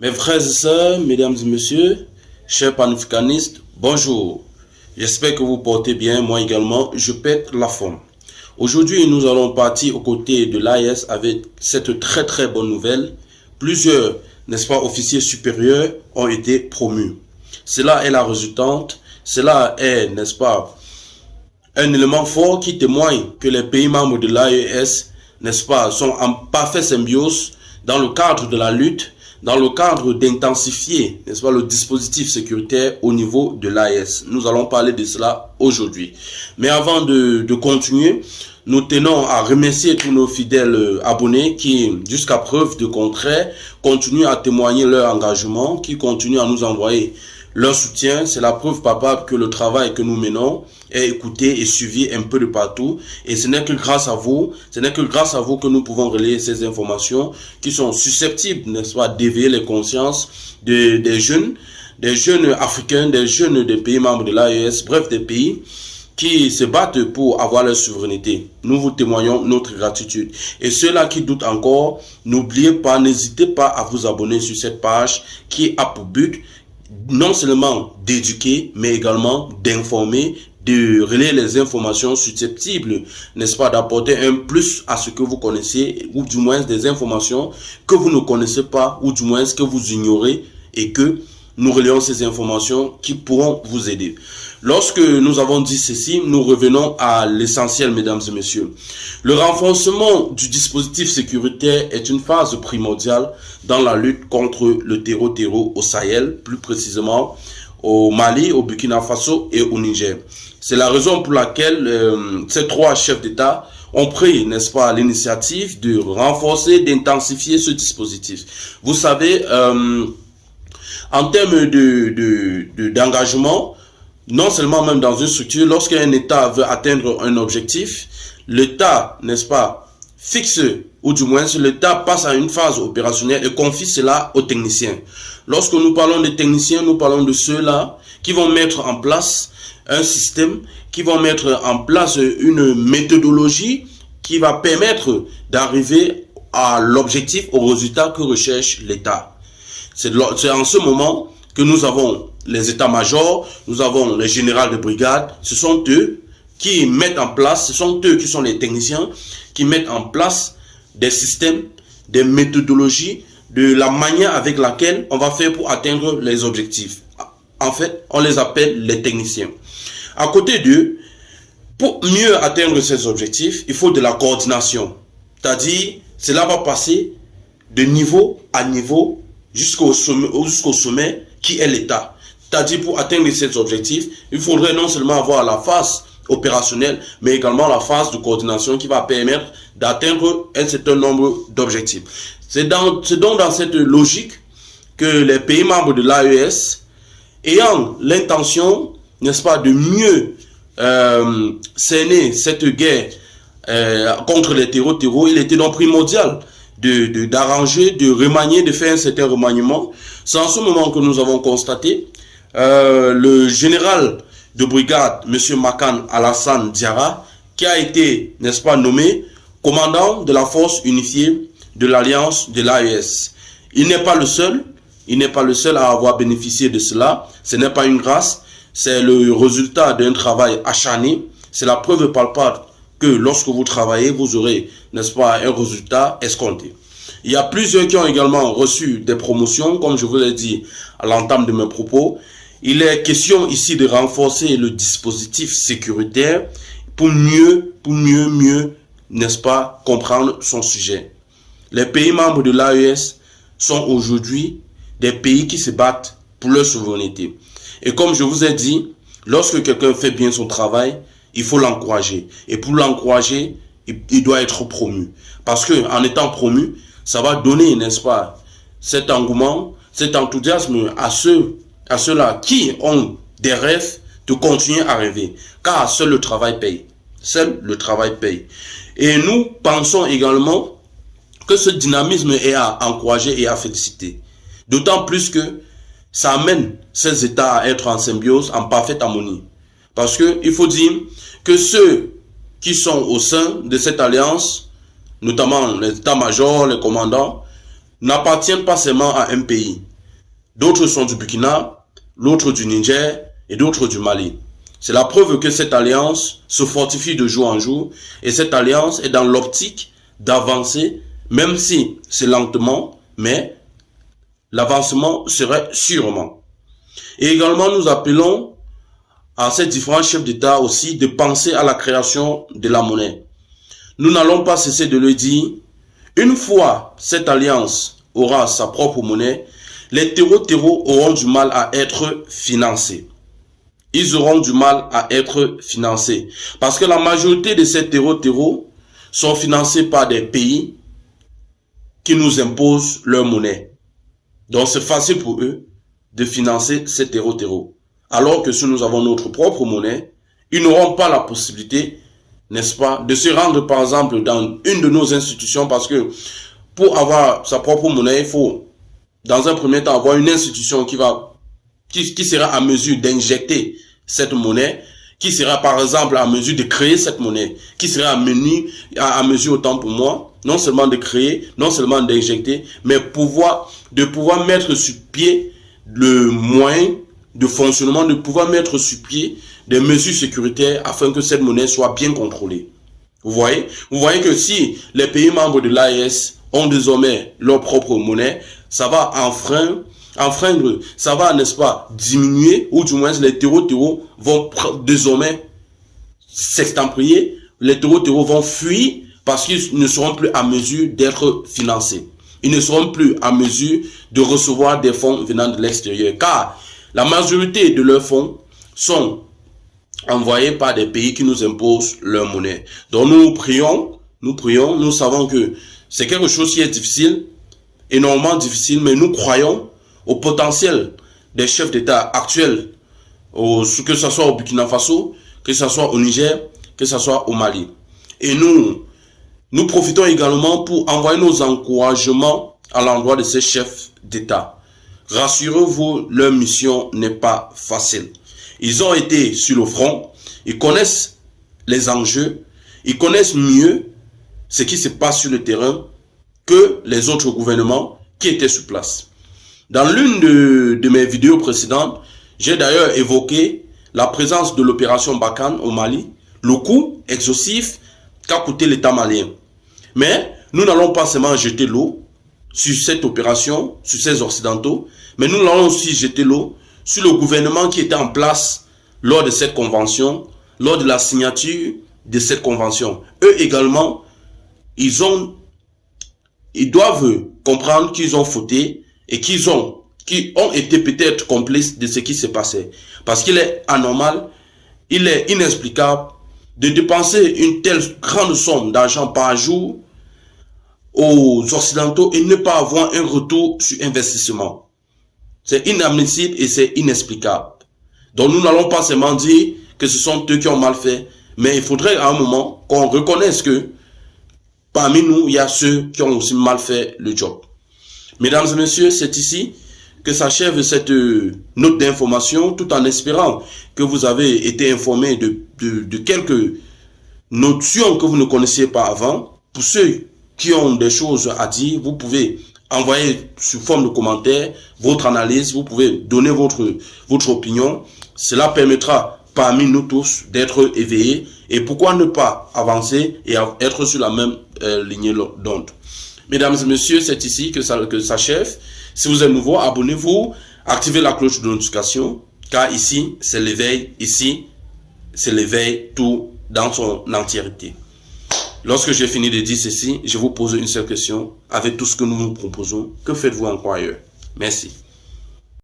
Mes frères et sœurs, mesdames et messieurs, chers panafricanistes, bonjour. J'espère que vous portez bien, moi également, je pète la forme. Aujourd'hui, nous allons partir aux côtés de l'AES avec cette très bonne nouvelle. Plusieurs, n'est-ce pas, officiers supérieurs ont été promus. Cela est la résultante, cela est, n'est-ce pas, un élément fort qui témoigne que les pays membres de l'AES, n'est-ce pas, sont en parfaite symbiose dans le cadre de la lutte, dans le cadre d'intensifier, n'est-ce pas, le dispositif sécuritaire au niveau de l'AES. Nous allons parler de cela aujourd'hui. Mais avant de continuer, nous tenons à remercier tous nos fidèles abonnés qui, jusqu'à preuve de contraire, continuent à témoigner leur engagement, qui continuent à nous envoyer leur soutien. C'est la preuve palpable que le travail que nous menons est écouté et suivi un peu de partout. Et ce n'est que grâce à vous, que nous pouvons relayer ces informations qui sont susceptibles, n'est-ce pas, d'éveiller les consciences des jeunes africains, des jeunes des pays membres de l'AES, bref, des pays qui se battent pour avoir leur souveraineté. Nous vous témoignons notre gratitude. Et ceux-là qui doutent encore, n'oubliez pas, n'hésitez pas à vous abonner sur cette page qui a pour but non seulement d'éduquer, mais également d'informer, de relayer les informations susceptibles, n'est-ce pas, d'apporter un plus à ce que vous connaissez, ou du moins des informations que vous ne connaissez pas, ou du moins que vous ignorez, et que nous relayons ces informations qui pourront vous aider. Lorsque nous avons dit ceci, nous revenons à l'essentiel, mesdames et messieurs. Le renforcement du dispositif sécuritaire est une phase primordiale dans la lutte contre le terreau au Sahel, plus précisément au Mali, au Burkina Faso et au Niger. C'est la raison pour laquelle ces trois chefs d'État ont pris, n'est-ce pas, l'initiative de renforcer, d'intensifier ce dispositif. Vous savez, en termes d'engagement, non seulement même dans une structure, lorsqu'un État veut atteindre un objectif, l'État, n'est-ce pas, fixe, ou du moins l'État passe à une phase opérationnelle et confie cela aux techniciens. Lorsque nous parlons des techniciens, nous parlons de ceux-là qui vont mettre en place un système, qui vont mettre en place une méthodologie qui va permettre d'arriver à l'objectif, au résultat que recherche l'État. C'est en ce moment que nous avons les états-majors, nous avons les généraux de brigade. Ce sont eux qui mettent en place, ce sont eux qui sont les techniciens, qui mettent en place des systèmes, des méthodologies, de la manière avec laquelle on va faire pour atteindre les objectifs. En fait, on les appelle les techniciens. À côté d'eux, pour mieux atteindre ces objectifs, il faut de la coordination. C'est-à-dire, cela va passer de niveau à niveau jusqu'au sommet qui est l'État. C'est-à-dire, pour atteindre ces objectifs, il faudrait non seulement avoir la phase opérationnelle, mais également la phase de coordination qui va permettre d'atteindre un certain nombre d'objectifs. C'est donc dans cette logique que les pays membres de l'AES, ayant l'intention, n'est-ce pas, de mieux cerner cette guerre contre les terreaux, il était donc primordial d'arranger, de remanier, de faire un certain remaniement. C'est en ce moment que nous avons constaté le général de brigade, M. Makan Alassane Diarra, qui a été, n'est-ce pas, nommé commandant de la force unifiée de l'alliance de l'AES. Il n'est pas le seul à avoir bénéficié de cela. Ce n'est pas une grâce, c'est le résultat d'un travail acharné. C'est la preuve palpable que lorsque vous travaillez, vous aurez, n'est-ce pas, un résultat escompté. Il y a plusieurs qui ont également reçu des promotions, comme je vous l'ai dit à l'entame de mes propos. Il est question ici de renforcer le dispositif sécuritaire pour mieux, n'est-ce pas, comprendre son sujet. Les pays membres de l'AES sont aujourd'hui des pays qui se battent pour leur souveraineté. Et comme je vous ai dit, lorsque quelqu'un fait bien son travail, il faut l'encourager. Et pour l'encourager, il doit être promu. Parce qu'en étant promu, ça va donner, n'est-ce pas, cet engouement, cet enthousiasme à ceux-là qui ont des rêves de continuer à rêver. Car seul le travail paye. Seul le travail paye. Et nous pensons également que ce dynamisme est à encourager et à féliciter. D'autant plus que ça amène ces États à être en symbiose, en parfaite harmonie. Parce qu'il faut dire que ceux qui sont au sein de cette alliance, notamment les états-majors, les commandants, n'appartiennent pas seulement à un pays. d'autres sont du Burkina, l'autre du Niger et d'autres du Mali. C'est la preuve que cette alliance se fortifie de jour en jour et cette alliance est dans l'optique d'avancer, même si c'est lentement, mais l'avancement serait sûrement. Et également, nous appelons à ces différents chefs d'État aussi de penser à la création de la monnaie. Nous n'allons pas cesser de le dire, une fois cette alliance aura sa propre monnaie, les terreaux auront du mal à être financés. Ils auront du mal à être financés. Parce que la majorité de ces terreaux sont financés par des pays qui nous imposent leur monnaie. Donc c'est facile pour eux de financer ces terreaux. Alors que si nous avons notre propre monnaie, ils n'auront pas la possibilité, n'est-ce pas, de se rendre par exemple dans une de nos institutions parce que pour avoir sa propre monnaie, il faut dans un premier temps avoir une institution qui sera à mesure d'injecter cette monnaie, qui sera par exemple à mesure de créer cette monnaie, qui sera à mesure autant pour moi, non seulement de créer, non seulement d'injecter, mais de pouvoir mettre sur pied le moyen de fonctionnement, de pouvoir mettre sur pied des mesures sécuritaires afin que cette monnaie soit bien contrôlée. Vous voyez que si les pays membres de l'AES ont désormais leur propre monnaie, ça va enfreindre, ça va, n'est-ce pas, diminuer, ou du moins les terreaux vont désormais s'extemprier, les terreaux vont fuir parce qu'ils ne seront plus à mesure d'être financés. Ils ne seront plus à mesure de recevoir des fonds venant de l'extérieur, car la majorité de leurs fonds sont envoyés par des pays qui nous imposent leur monnaie. Donc nous prions, nous savons que c'est quelque chose qui est difficile, énormément difficile, mais nous croyons au potentiel des chefs d'État actuels, que ce soit au Burkina Faso, que ce soit au Niger, que ce soit au Mali. Et nous profitons également pour envoyer nos encouragements à l'endroit de ces chefs d'État. Rassurez-vous, leur mission n'est pas facile. Ils ont été sur le front, ils connaissent les enjeux, ils connaissent mieux ce qui se passe sur le terrain que les autres gouvernements qui étaient sur place. Dans l'une de mes vidéos précédentes, j'ai d'ailleurs évoqué la présence de l'opération Barkhane au Mali, le coût exhaustif qu'a coûté l'État malien. Mais nous n'allons pas seulement jeter l'eau sur cette opération, sur ces Occidentaux, mais nous allons aussi jeter l'eau sur le gouvernement qui était en place lors de cette convention, lors de la signature de cette convention. Eux également, ils doivent comprendre qu'ils ont fauté et qu'ils ont été peut-être complices de ce qui s'est passé. Parce qu'il est anormal, il est inexplicable de dépenser une telle grande somme d'argent par jour aux Occidentaux et ne pas avoir un retour sur investissement. C'est inadmissible et c'est inexplicable. Donc nous n'allons pas seulement dire que ce sont eux qui ont mal fait, mais il faudrait à un moment qu'on reconnaisse que parmi nous, il y a ceux qui ont aussi mal fait le job. Mesdames et messieurs, c'est ici que s'achève cette note d'information, tout en espérant que vous avez été informés de quelques notions que vous ne connaissiez pas avant. Pour ceux qui ont des choses à dire, vous pouvez envoyer sous forme de commentaires votre analyse, vous pouvez donner votre opinion. Cela permettra parmi nous tous d'être éveillés et pourquoi ne pas avancer et être sur la même lignée d'onde. Mesdames et messieurs, c'est ici que s'achève. Si vous êtes nouveau, abonnez-vous, activez la cloche de notification, car ici, c'est l'éveil. Ici, c'est l'éveil tout dans son entièreté. Lorsque j'ai fini de dire ceci, je vous pose une seule question. Avec tout ce que nous vous proposons, que faites-vous encore ailleurs? Merci.